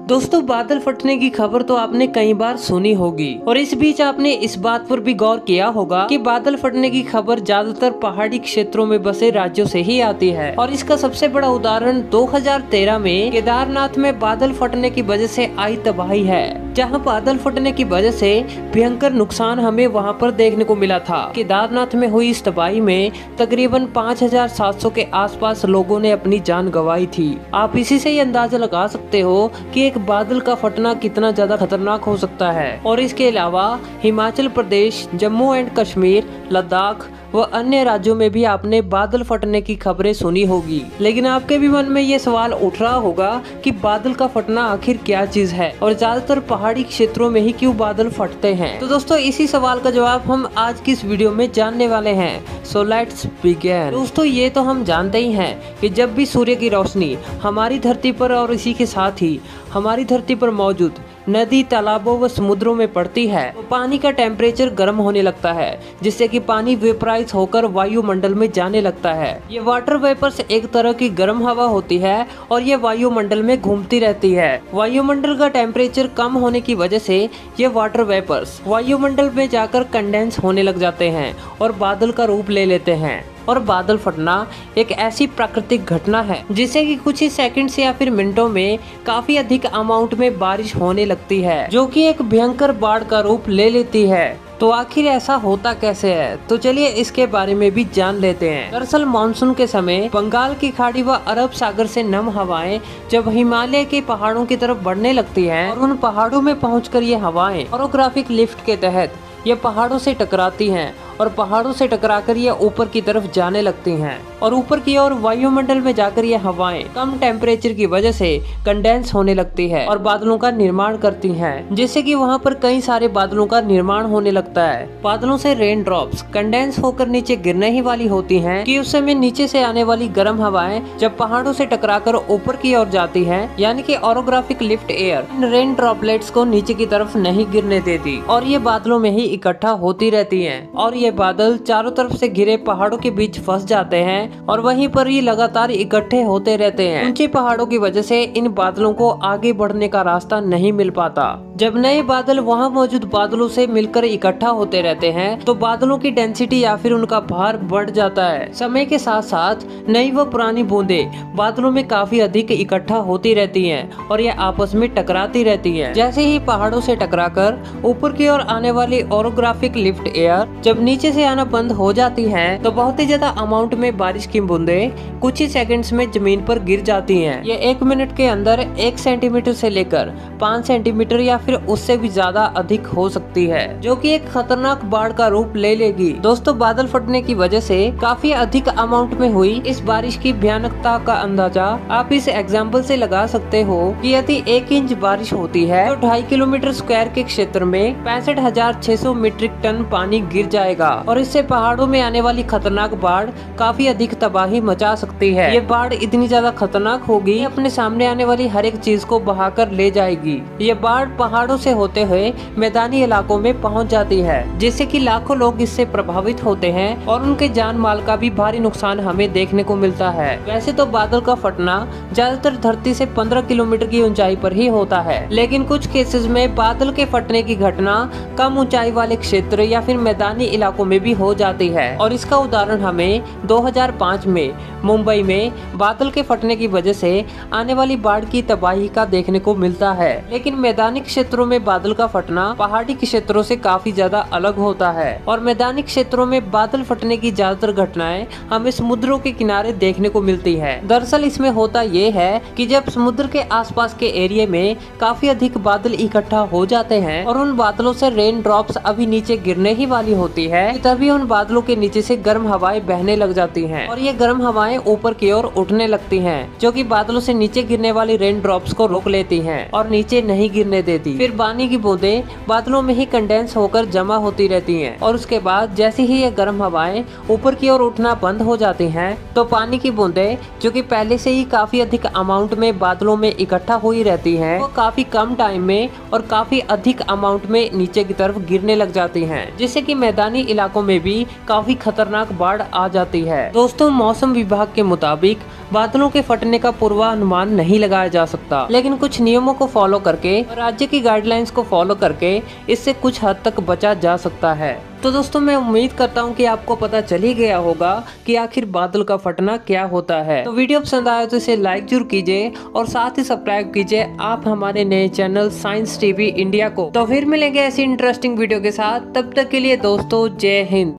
दोस्तों, बादल फटने की खबर तो आपने कई बार सुनी होगी और इस बीच आपने इस बात पर भी गौर किया होगा कि बादल फटने की खबर ज्यादातर पहाड़ी क्षेत्रों में बसे राज्यों से ही आती है। और इसका सबसे बड़ा उदाहरण 2013 में केदारनाथ में बादल फटने की वजह से आई तबाही है, जहां बादल फटने की वजह से भयंकर नुकसान हमें वहां पर देखने को मिला था। केदारनाथ में हुई इस तबाही में तकरीबन 5700 के आसपास लोगों ने अपनी जान गंवाई थी। आप इसी से ही अंदाजा लगा सकते हो कि एक बादल का फटना कितना ज्यादा खतरनाक हो सकता है। और इसके अलावा हिमाचल प्रदेश, जम्मू एंड कश्मीर, लद्दाख व अन्य राज्यों में भी आपने बादल फटने की खबरें सुनी होगी। लेकिन आपके भी मन में ये सवाल उठ रहा होगा कि बादल का फटना आखिर क्या चीज है और ज्यादातर पहाड़ी क्षेत्रों में ही क्यों बादल फटते हैं। तो दोस्तों, इसी सवाल का जवाब हम आज की इस वीडियो में जानने वाले हैं। So let's begin. दोस्तों, ये तो हम जानते ही हैं कि जब भी सूर्य की रोशनी हमारी धरती पर और इसी के साथ ही हमारी धरती पर मौजूद नदी, तालाबों व समुद्रों में पड़ती है तो पानी का टेम्परेचर गर्म होने लगता है, जिससे कि पानी वेपराइज होकर वायुमंडल में जाने लगता है। ये वाटर वेपर्स एक तरह की गर्म हवा होती है और ये वायुमंडल में घूमती रहती है। वायुमंडल का टेम्परेचर कम होने की वजह से ये वाटर वेपर्स वायुमंडल में जाकर कंडेंस होने लग जाते हैं और बादल का रूप ले लेते हैं। और बादल फटना एक ऐसी प्राकृतिक घटना है जिससे कि कुछ ही सेकंड्स या फिर मिनटों में काफी अधिक अमाउंट में बारिश होने लगती है, जो कि एक भयंकर बाढ़ का रूप ले लेती है। तो आखिर ऐसा होता कैसे है, तो चलिए इसके बारे में भी जान लेते हैं। दरअसल मानसून के समय बंगाल की खाड़ी व अरब सागर से नम हवाएं जब हिमालय के पहाड़ों की तरफ बढ़ने लगती हैं और उन पहाड़ों में पहुंचकर ये हवाएं ओरोग्राफिक लिफ्ट के तहत ये पहाड़ों से टकराती हैं और पहाड़ों से टकराकर ये ऊपर की तरफ जाने लगती हैं और ऊपर की ओर वायुमंडल में जाकर ये हवाएं कम टेम्परेचर की वजह से कंडेंस होने लगती है और बादलों का निर्माण करती हैं, जिससे कि वहां पर कई सारे बादलों का निर्माण होने लगता है। बादलों से रेन ड्रॉप्स कंडेंस होकर नीचे गिरने ही वाली होती हैं कि उस समय नीचे से आने वाली गर्म हवाएं जब पहाड़ों से टकराकर ऊपर की ओर जाती है, यानी कि orographic lift air in rain droplets को नीचे की तरफ नहीं गिरने देती और ये बादलों में ही इकट्ठा होती रहती है और ये बादल चारों तरफ से घिरे पहाड़ों के बीच फंस जाते हैं और वहीं पर ये लगातार इकट्ठे होते रहते हैं। ऊंचे पहाड़ों की वजह से इन बादलों को आगे बढ़ने का रास्ता नहीं मिल पाता। जब नए बादल वहां मौजूद बादलों से मिलकर इकट्ठा होते रहते हैं तो बादलों की डेंसिटी या फिर उनका भार बढ़ जाता है। समय के साथ साथ नई व पुरानी बूंदें बादलों में काफी अधिक इकट्ठा होती रहती हैं और ये आपस में टकराती रहती हैं। जैसे ही पहाड़ों से टकराकर ऊपर की ओर आने वाली ओरोग्राफिक लिफ्ट एयर जब नीचे से आना बंद हो जाती है तो बहुत ही ज्यादा अमाउंट में बारिश की बूंदें कुछ ही सेकंड्स में जमीन पर गिर जाती हैं। ये 1 मिनट के अंदर 1 सेंटीमीटर से लेकर 5 सेंटीमीटर या फिर उससे भी ज्यादा अधिक हो सकती है, जो कि एक खतरनाक बाढ़ का रूप ले लेगी। दोस्तों, बादल फटने की वजह से काफी अधिक अमाउंट में हुई इस बारिश की भयानकता का अंदाजा आप इस एग्जाम्पल से लगा सकते हो कि यदि 1 इंच बारिश होती है तो 2.5 किलोमीटर स्क्वायर के क्षेत्र में 65,600 मीट्रिक टन पानी गिर जाएगा और इससे पहाड़ों में आने वाली खतरनाक बाढ़ काफी अधिक तबाही मचा सकती है। ये बाढ़ इतनी ज्यादा खतरनाक होगी, अपने सामने आने वाली हर एक चीज को बहाकर ले जाएगी। ये बाढ़ पहाड़ों से होते हुए मैदानी इलाकों में पहुंच जाती है, जिससे कि लाखों लोग इससे प्रभावित होते हैं और उनके जान माल का भी भारी नुकसान हमें देखने को मिलता है। वैसे तो बादल का फटना ज्यादातर धरती से 15 किलोमीटर की ऊंचाई पर ही होता है, लेकिन कुछ केसेस में बादल के फटने की घटना कम ऊंचाई वाले क्षेत्र या फिर मैदानी इलाकों में भी हो जाती है। और इसका उदाहरण हमें 2005 में मुंबई में बादल के फटने की वजह से आने वाली बाढ़ की तबाही का देखने को मिलता है। लेकिन मैदानी क्षेत्रों में बादल का फटना पहाड़ी क्षेत्रों से काफी ज्यादा अलग होता है और मैदानी क्षेत्रों में बादल फटने की ज्यादातर घटनाएं हमें समुद्रों के किनारे देखने को मिलती है। दरअसल इसमें होता ये है कि जब समुद्र के आसपास के एरिया में काफी अधिक बादल इकट्ठा हो जाते हैं और उन बादलों से रेन ड्रॉप्स अभी नीचे गिरने ही वाली होती है, तभी उन बादलों के नीचे से गर्म हवाएं बहने लग जाती हैं और ये गर्म हवाएं ऊपर की ओर उठने लगती हैं, जो कि बादलों से नीचे गिरने वाली रेन ड्रॉप्स को रोक लेती हैं और नीचे नहीं गिरने देती। फिर पानी की बूंदें बादलों में ही कंडेंस होकर जमा होती रहती हैं और उसके बाद जैसे ही ये गर्म हवाएं ऊपर की ओर उठना बंद हो जाती हैं तो पानी की बूंदें जो कि पहले से ही काफी अधिक अमाउंट में बादलों में इकट्ठा हुई रहती हैं, वो काफी कम टाइम में और काफी अधिक अमाउंट में नीचे की तरफ गिरने लग जाती हैं, जिससे कि मैदानी इलाकों में भी काफी खतरनाक बाढ़ आ जाती है। दोस्तों, मौसम विभाग के मुताबिक बादलों के फटने का पूर्वानुमान नहीं लगाया जा सकता, लेकिन कुछ नियमों को फॉलो करके और राज्य की गाइडलाइंस को फॉलो करके इससे कुछ हद तक बचा जा सकता है। तो दोस्तों मैं उम्मीद करता हूँ कि आपको पता चल ही गया होगा कि आखिर बादल का फटना क्या होता है। तो वीडियो पसंद आया तो इसे लाइक जरूर कीजिए और साथ ही सब्सक्राइब कीजिए आप हमारे नए चैनल साइंस टीवी इंडिया को। तो फिर मिलेंगे ऐसी इंटरेस्टिंग वीडियो के साथ, तब तक के लिए दोस्तों जय हिंद।